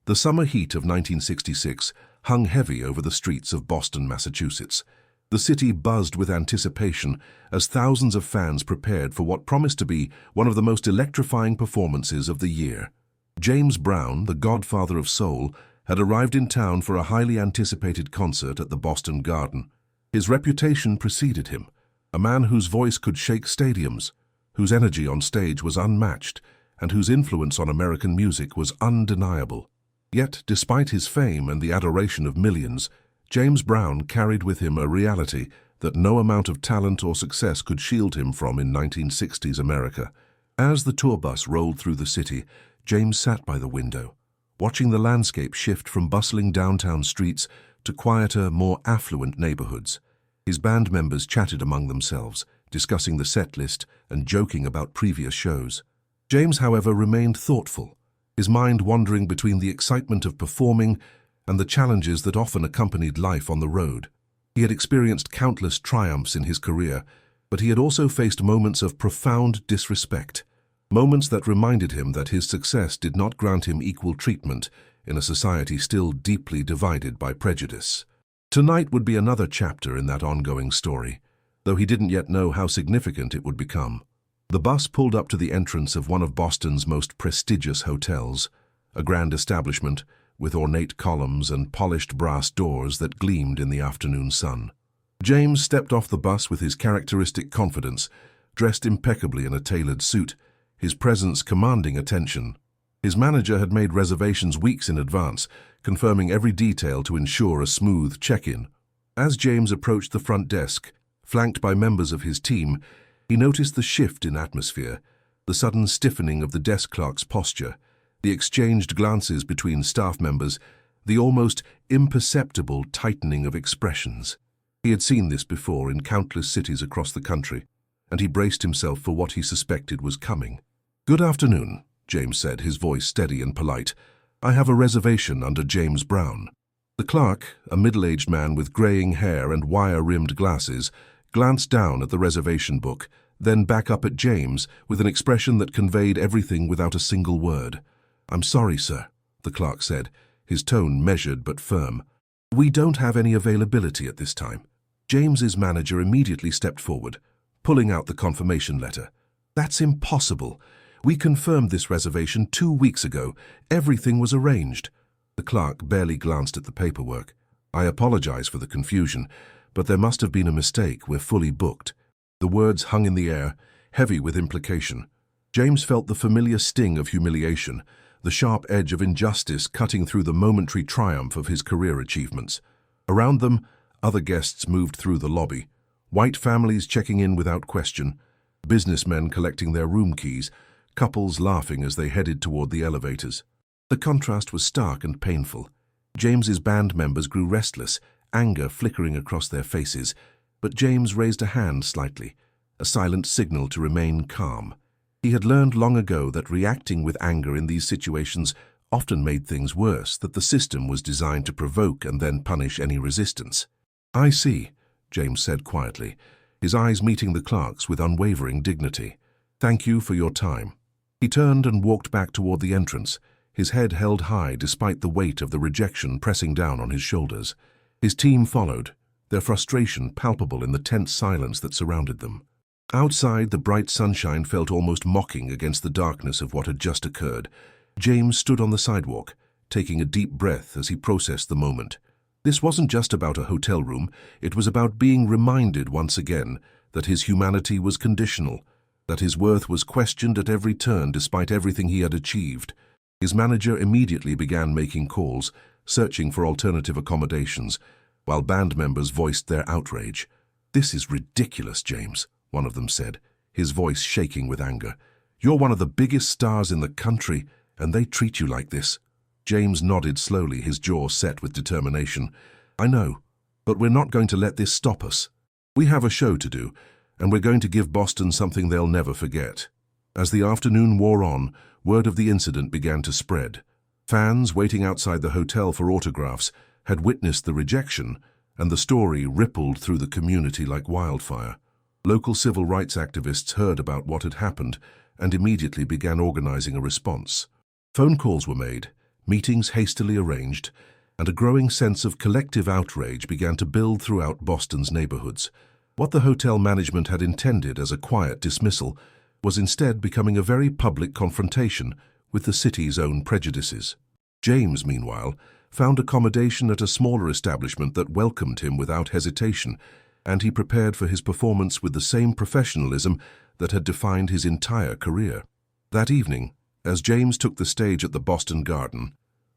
The summer heat of 1966 hung heavy over the streets of Boston, Massachusetts. The city buzzed with anticipation as thousands of fans prepared for what promised to be one of the most electrifying performances of the year. James Brown, the godfather of soul, had arrived in town for a highly anticipated concert at the Boston Garden. His reputation preceded him, a man whose voice could shake stadiums, whose energy on stage was unmatched, and whose influence on American music was undeniable. Yet, despite his fame and the adoration of millions, James Brown carried with him a reality that no amount of talent or success could shield him from in 1960s America. As the tour bus rolled through the city, James sat by the window, watching the landscape shift from bustling downtown streets to quieter, more affluent neighborhoods. His band members chatted among themselves, discussing the set list and joking about previous shows. James, however, remained thoughtful, his mind wandering between the excitement of performing and the challenges that often accompanied life on the road. He had experienced countless triumphs in his career, but he had also faced moments of profound disrespect, moments that reminded him that his success did not grant him equal treatment in a society still deeply divided by prejudice. Tonight would be another chapter in that ongoing story, though he didn't yet know how significant it would become. The bus pulled up to the entrance of one of Boston's most prestigious hotels, a grand establishment with ornate columns and polished brass doors that gleamed in the afternoon sun. James stepped off the bus with his characteristic confidence, dressed impeccably in a tailored suit, his presence commanding attention. His manager had made reservations weeks in advance, confirming every detail to ensure a smooth check-in. As James approached the front desk, flanked by members of his team, he noticed the shift in atmosphere, the sudden stiffening of the desk clerk's posture, the exchanged glances between staff members, the almost imperceptible tightening of expressions. He had seen this before in countless cities across the country, and he braced himself for what he suspected was coming. "Good afternoon," James said, his voice steady and polite. "I have a reservation under James Brown." The clerk, a middle-aged man with graying hair and wire-rimmed glasses, glanced down at the reservation book, then back up at James with an expression that conveyed everything without a single word. "I'm sorry, sir," the clerk said, his tone measured but firm. "We don't have any availability at this time." James's manager immediately stepped forward, pulling out the confirmation letter. "That's impossible. We confirmed this reservation 2 weeks ago. Everything was arranged." The clerk barely glanced at the paperwork. "I apologize for the confusion, but there must have been a mistake. We're fully booked." The words hung in the air, heavy with implication. James felt the familiar sting of humiliation, the sharp edge of injustice cutting through the momentary triumph of his career achievements. Around them, other guests moved through the lobby, white families checking in without question, businessmen collecting their room keys, couples laughing as they headed toward the elevators. The contrast was stark and painful. James's band members grew restless, anger flickering across their faces, but James raised a hand slightly, a silent signal to remain calm. He had learned long ago that reacting with anger in these situations often made things worse, that the system was designed to provoke and then punish any resistance. "I see," James said quietly, his eyes meeting the clerk's with unwavering dignity. "Thank you for your time." He turned and walked back toward the entrance, his head held high despite the weight of the rejection pressing down on his shoulders. His team followed, their frustration palpable in the tense silence that surrounded them. Outside, the bright sunshine felt almost mocking against the darkness of what had just occurred. James stood on the sidewalk, taking a deep breath as he processed the moment. This wasn't just about a hotel room, it was about being reminded once again that his humanity was conditional, that his worth was questioned at every turn despite everything he had achieved. His manager immediately began making calls, searching for alternative accommodations, while band members voiced their outrage. "This is ridiculous, James," one of them said, his voice shaking with anger. "You're one of the biggest stars in the country, and they treat you like this." James nodded slowly, his jaw set with determination. "I know, but we're not going to let this stop us. We have a show to do, and we're going to give Boston something they'll never forget." As the afternoon wore on, word of the incident began to spread. Fans waiting outside the hotel for autographs had witnessed the rejection, and the story rippled through the community like wildfire. Local civil rights activists heard about what had happened and immediately began organizing a response. Phone calls were made, meetings hastily arranged, and a growing sense of collective outrage began to build throughout Boston's neighborhoods. What the hotel management had intended as a quiet dismissal was instead becoming a very public confrontation with the city's own prejudices. James, meanwhile, found accommodation at a smaller establishment that welcomed him without hesitation, and he prepared for his performance with the same professionalism that had defined his entire career. That evening, as James took the stage at the Boston Garden,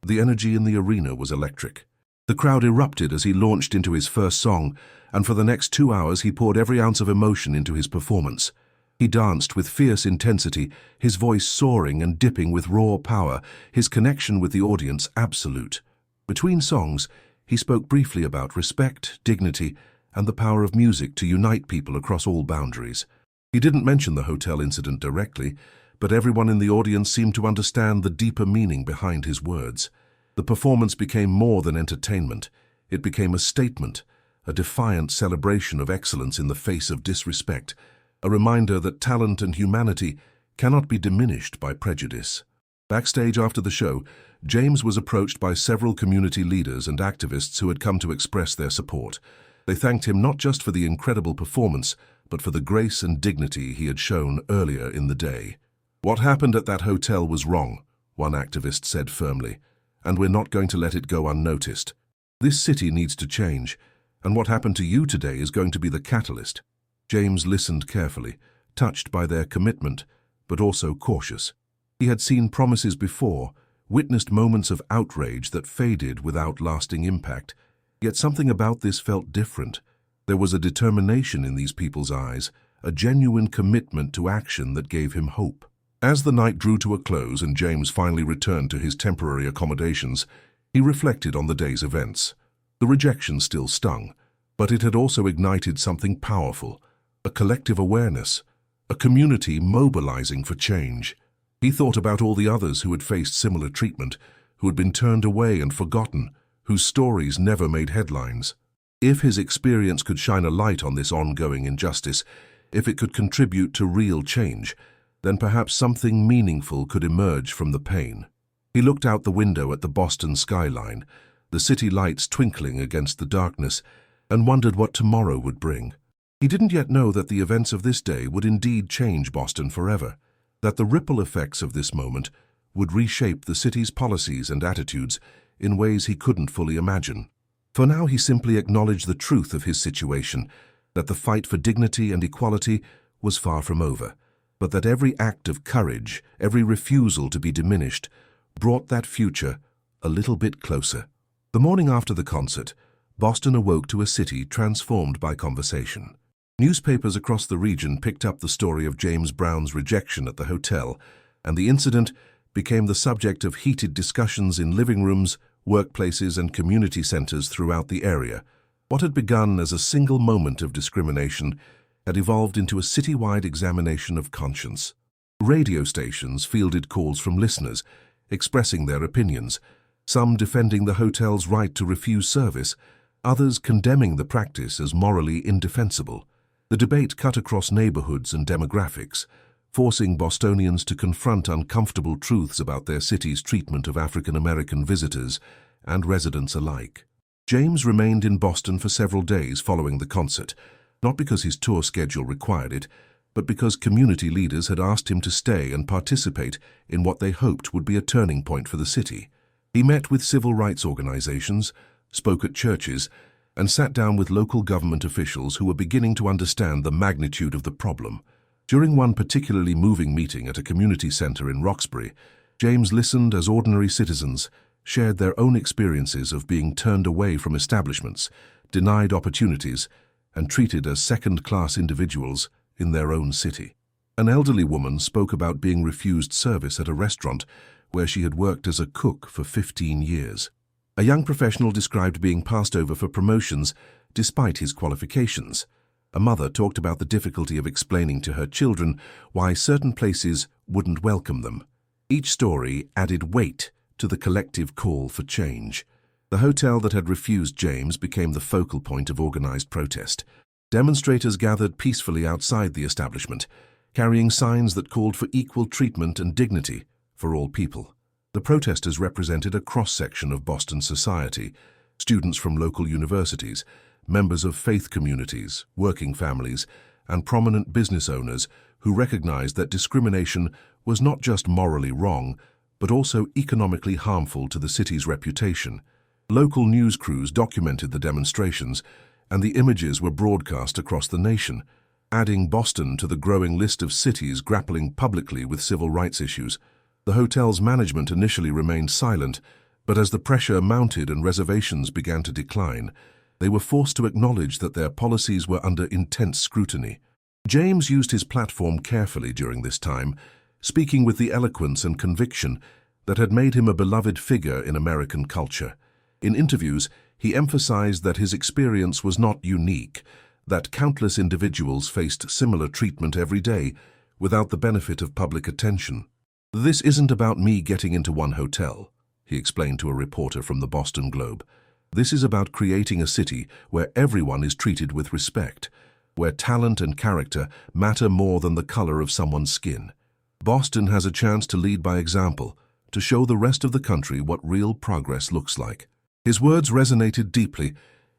the energy in the arena was electric. The crowd erupted as he launched into his first song, and for the next 2 hours he poured every ounce of emotion into his performance. He danced with fierce intensity, his voice soaring and dipping with raw power, his connection with the audience absolute. Between songs, he spoke briefly about respect, dignity, and the power of music to unite people across all boundaries. He didn't mention the hotel incident directly, but everyone in the audience seemed to understand the deeper meaning behind his words. The performance became more than entertainment. It became a statement, a defiant celebration of excellence in the face of disrespect, a reminder that talent and humanity cannot be diminished by prejudice. Backstage after the show, James was approached by several community leaders and activists who had come to express their support. They thanked him not just for the incredible performance, but for the grace and dignity he had shown earlier in the day. "What happened at that hotel was wrong," one activist said firmly, "and we're not going to let it go unnoticed. This city needs to change, and what happened to you today is going to be the catalyst." James listened carefully, touched by their commitment, but also cautious. He had seen promises before, witnessed moments of outrage that faded without lasting impact. Yet something about this felt different. There was a determination in these people's eyes, a genuine commitment to action that gave him hope. As the night drew to a close and James finally returned to his temporary accommodations, he reflected on the day's events. The rejection still stung, but it had also ignited something powerful, a collective awareness, a community mobilizing for change. He thought about all the others who had faced similar treatment, who had been turned away and forgotten, whose stories never made headlines. If his experience could shine a light on this ongoing injustice, if it could contribute to real change, then perhaps something meaningful could emerge from the pain. He looked out the window at the Boston skyline, the city lights twinkling against the darkness, and wondered what tomorrow would bring. He didn't yet know that the events of this day would indeed change Boston forever, that the ripple effects of this moment would reshape the city's policies and attitudes in ways he couldn't fully imagine. For now he simply acknowledged the truth of his situation, that the fight for dignity and equality was far from over, but that every act of courage, every refusal to be diminished, brought that future a little bit closer. The morning after the concert, Boston awoke to a city transformed by conversation. Newspapers across the region picked up the story of James Brown's rejection at the hotel, and the incident became the subject of heated discussions in living rooms, workplaces, and community centers throughout the area. What had begun as a single moment of discrimination had evolved into a citywide examination of conscience. Radio stations fielded calls from listeners, expressing their opinions, some defending the hotel's right to refuse service, others condemning the practice as morally indefensible. The debate cut across neighborhoods and demographics, forcing Bostonians to confront uncomfortable truths about their city's treatment of African American visitors and residents alike. James remained in Boston for several days following the concert, not because his tour schedule required it, but because community leaders had asked him to stay and participate in what they hoped would be a turning point for the city. He met with civil rights organizations, spoke at churches, and sat down with local government officials who were beginning to understand the magnitude of the problem. During one particularly moving meeting at a community center in Roxbury, James listened as ordinary citizens shared their own experiences of being turned away from establishments, denied opportunities, and treated as second-class individuals in their own city. An elderly woman spoke about being refused service at a restaurant where she had worked as a cook for 15 years. A young professional described being passed over for promotions despite his qualifications. A mother talked about the difficulty of explaining to her children why certain places wouldn't welcome them. Each story added weight to the collective call for change. The hotel that had refused James became the focal point of organized protest. Demonstrators gathered peacefully outside the establishment, carrying signs that called for equal treatment and dignity for all people. The protesters represented a cross-section of Boston society, students from local universities, members of faith communities, working families, and prominent business owners who recognized that discrimination was not just morally wrong, but also economically harmful to the city's reputation. Local news crews documented the demonstrations, and the images were broadcast across the nation, adding Boston to the growing list of cities grappling publicly with civil rights issues. The hotel's management initially remained silent, but as the pressure mounted and reservations began to decline, they were forced to acknowledge that their policies were under intense scrutiny. James used his platform carefully during this time, speaking with the eloquence and conviction that had made him a beloved figure in American culture. In interviews, he emphasized that his experience was not unique, that countless individuals faced similar treatment every day without the benefit of public attention. "This isn't about me getting into one hotel," he explained to a reporter from the Boston Globe. "This is about creating a city where everyone is treated with respect, where talent and character matter more than the color of someone's skin. Boston has a chance to lead by example, to show the rest of the country what real progress looks like." His words resonated deeply,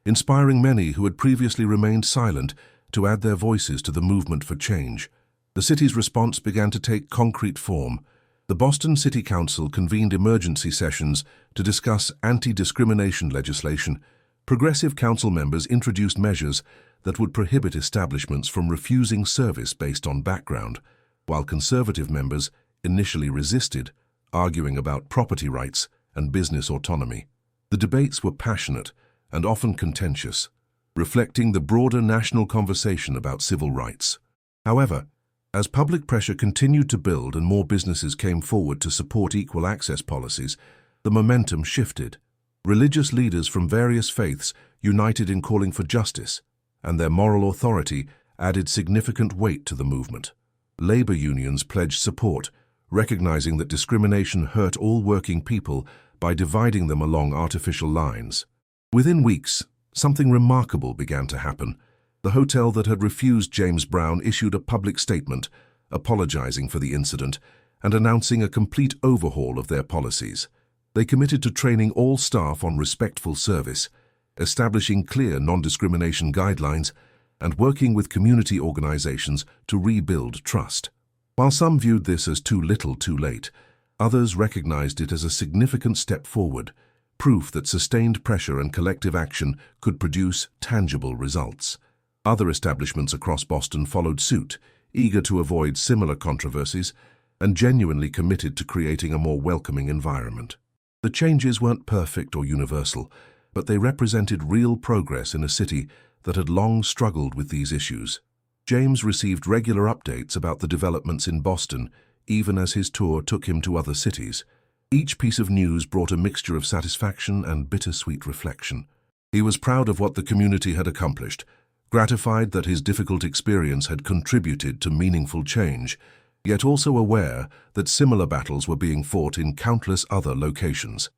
inspiring many who had previously remained silent to add their voices to the movement for change. The city's response began to take concrete form. The Boston City Council convened emergency sessions to discuss anti-discrimination legislation. Progressive council members introduced measures that would prohibit establishments from refusing service based on background, while conservative members initially resisted, arguing about property rights and business autonomy. The debates were passionate and often contentious, reflecting the broader national conversation about civil rights. However, as public pressure continued to build and more businesses came forward to support equal access policies, the momentum shifted. Religious leaders from various faiths united in calling for justice, and their moral authority added significant weight to the movement. Labor unions pledged support, recognizing that discrimination hurt all working people by dividing them along artificial lines. Within weeks, something remarkable began to happen. The hotel that had refused James Brown issued a public statement, apologizing for the incident and announcing a complete overhaul of their policies. They committed to training all staff on respectful service, establishing clear non-discrimination guidelines, and working with community organizations to rebuild trust. While some viewed this as too little too late, others recognized it as a significant step forward, proof that sustained pressure and collective action could produce tangible results. Other establishments across Boston followed suit, eager to avoid similar controversies and genuinely committed to creating a more welcoming environment. The changes weren't perfect or universal, but they represented real progress in a city that had long struggled with these issues. James received regular updates about the developments in Boston, even as his tour took him to other cities. Each piece of news brought a mixture of satisfaction and bittersweet reflection. He was proud of what the community had accomplished, gratified that his difficult experience had contributed to meaningful change, yet also aware that similar battles were being fought in countless other locations.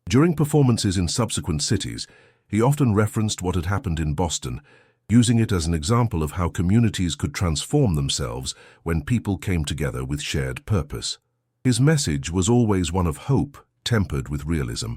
During performances in subsequent cities, he often referenced what had happened in Boston, using it as an example of how communities could transform themselves when people came together with shared purpose. His message was always one of hope, tempered with realism,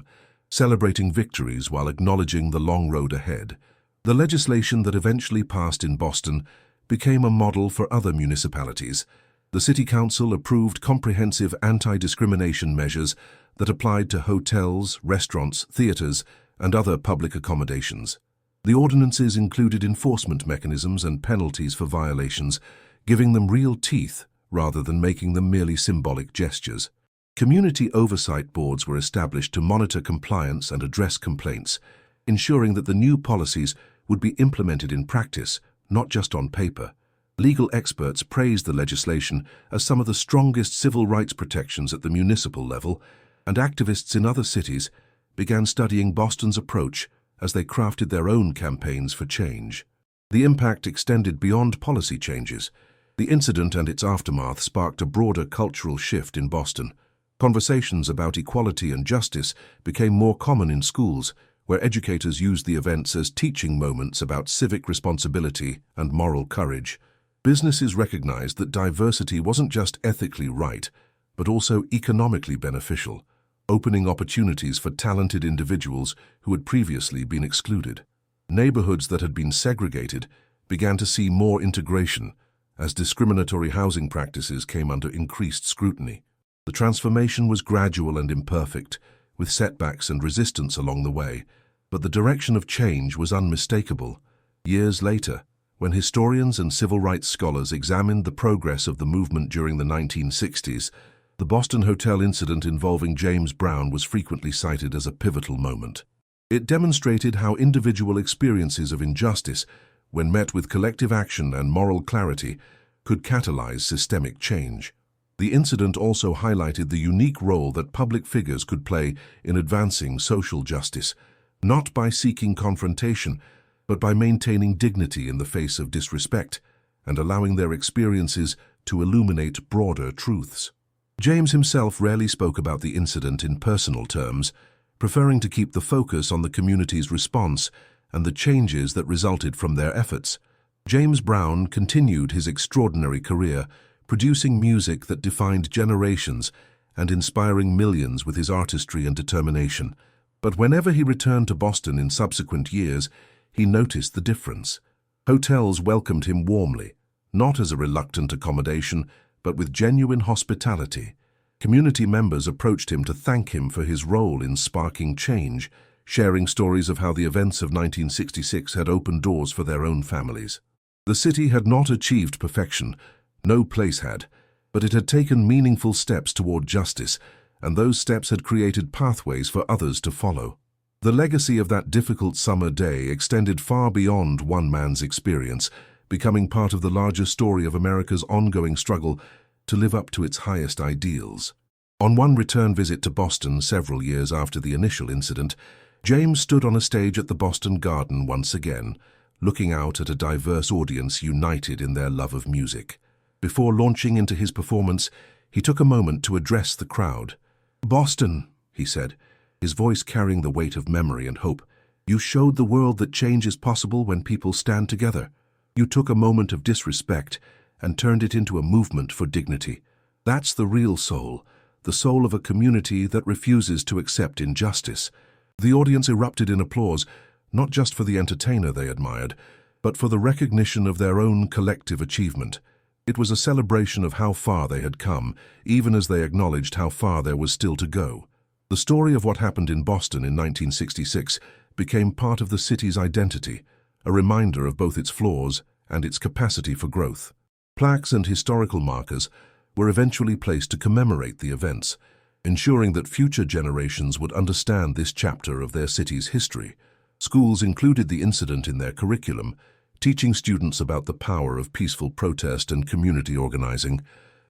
celebrating victories while acknowledging the long road ahead. The legislation that eventually passed in Boston became a model for other municipalities. The City Council approved comprehensive anti-discrimination measures that applied to hotels, restaurants, theaters, and other public accommodations. The ordinances included enforcement mechanisms and penalties for violations, giving them real teeth rather than making them merely symbolic gestures. Community oversight boards were established to monitor compliance and address complaints, ensuring that the new policies would be implemented in practice, not just on paper. Legal experts praised the legislation as some of the strongest civil rights protections at the municipal level, and activists in other cities began studying Boston's approach as they crafted their own campaigns for change. The impact extended beyond policy changes. The incident and its aftermath sparked a broader cultural shift in Boston. Conversations about equality and justice became more common in schools, where educators used the events as teaching moments about civic responsibility and moral courage. Businesses recognized that diversity wasn't just ethically right, but also economically beneficial. opening opportunities for talented individuals who had previously been excluded. Neighborhoods that had been segregated began to see more integration as discriminatory housing practices came under increased scrutiny. The transformation was gradual and imperfect, with setbacks and resistance along the way, but the direction of change was unmistakable. Years later, when historians and civil rights scholars examined the progress of the movement during the 1960s, the Boston Hotel incident involving James Brown was frequently cited as a pivotal moment. It demonstrated how individual experiences of injustice, when met with collective action and moral clarity, could catalyze systemic change. The incident also highlighted the unique role that public figures could play in advancing social justice, not by seeking confrontation, but by maintaining dignity in the face of disrespect and allowing their experiences to illuminate broader truths. James himself rarely spoke about the incident in personal terms, preferring to keep the focus on the community's response and the changes that resulted from their efforts. James Brown continued his extraordinary career, producing music that defined generations and inspiring millions with his artistry and determination. But whenever he returned to Boston in subsequent years, he noticed the difference. Hotels welcomed him warmly, not as a reluctant accommodation, but with genuine hospitality. Community members approached him to thank him for his role in sparking change, sharing stories of how the events of 1966 had opened doors for their own families. The city had not achieved perfection, no place had, but it had taken meaningful steps toward justice, and those steps had created pathways for others to follow. The legacy of that difficult summer day extended far beyond one man's experience, becoming part of the larger story of America's ongoing struggle to live up to its highest ideals. On one return visit to Boston several years after the initial incident, James stood on a stage at the Boston Garden once again, looking out at a diverse audience united in their love of music. Before launching into his performance, he took a moment to address the crowd. "Boston," he said, his voice carrying the weight of memory and hope, "you showed the world that change is possible when people stand together. You took a moment of disrespect and turned it into a movement for dignity. That's the real soul, the soul of a community that refuses to accept injustice." The audience erupted in applause, not just for the entertainer they admired, but for the recognition of their own collective achievement. It was a celebration of how far they had come, even as they acknowledged how far there was still to go. The story of what happened in Boston in 1966 became part of the city's identity, a reminder of both its flaws and its capacity for growth. Plaques and historical markers were eventually placed to commemorate the events, ensuring that future generations would understand this chapter of their city's history. Schools included the incident in their curriculum, teaching students about the power of peaceful protest and community organizing.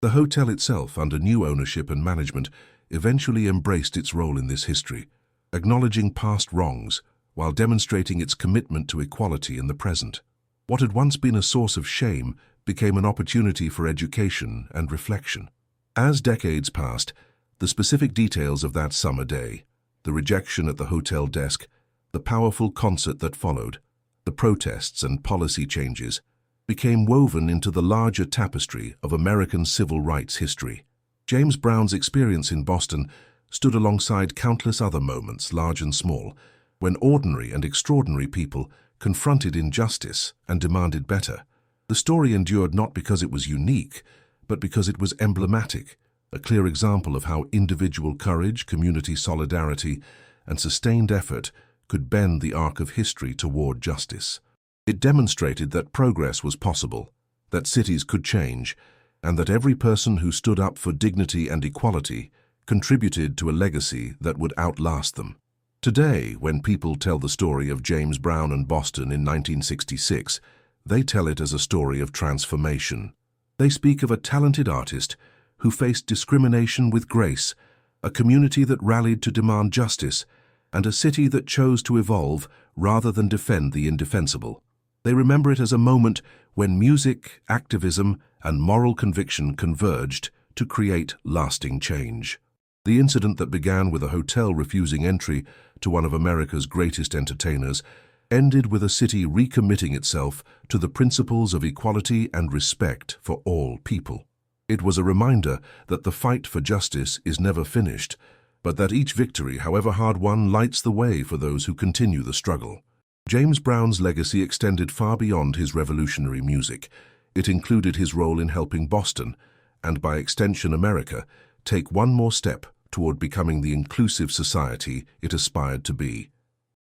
The hotel itself, under new ownership and management, eventually embraced its role in this history, acknowledging past wrongs while demonstrating its commitment to equality in the present. What had once been a source of shame became an opportunity for education and reflection. As decades passed, the specific details of that summer day, the rejection at the hotel desk, the powerful concert that followed, the protests and policy changes, became woven into the larger tapestry of American civil rights history. James Brown's experience in Boston stood alongside countless other moments, large and small, when ordinary and extraordinary people confronted injustice and demanded better. The story endured not because it was unique, but because it was emblematic, a clear example of how individual courage, community solidarity, and sustained effort could bend the arc of history toward justice. It demonstrated that progress was possible, that cities could change, and that every person who stood up for dignity and equality contributed to a legacy that would outlast them. Today, when people tell the story of James Brown and Boston in 1966, they tell it as a story of transformation. They speak of a talented artist who faced discrimination with grace, a community that rallied to demand justice, and a city that chose to evolve rather than defend the indefensible. They remember it as a moment when music, activism, and moral conviction converged to create lasting change. The incident that began with a hotel refusing entry to one of America's greatest entertainers ended with a city recommitting itself to the principles of equality and respect for all people. It was a reminder that the fight for justice is never finished, but that each victory, however hard won, lights the way for those who continue the struggle. James Brown's legacy extended far beyond his revolutionary music. It included his role in helping Boston, and by extension America, take one more step toward becoming the inclusive society it aspired to be.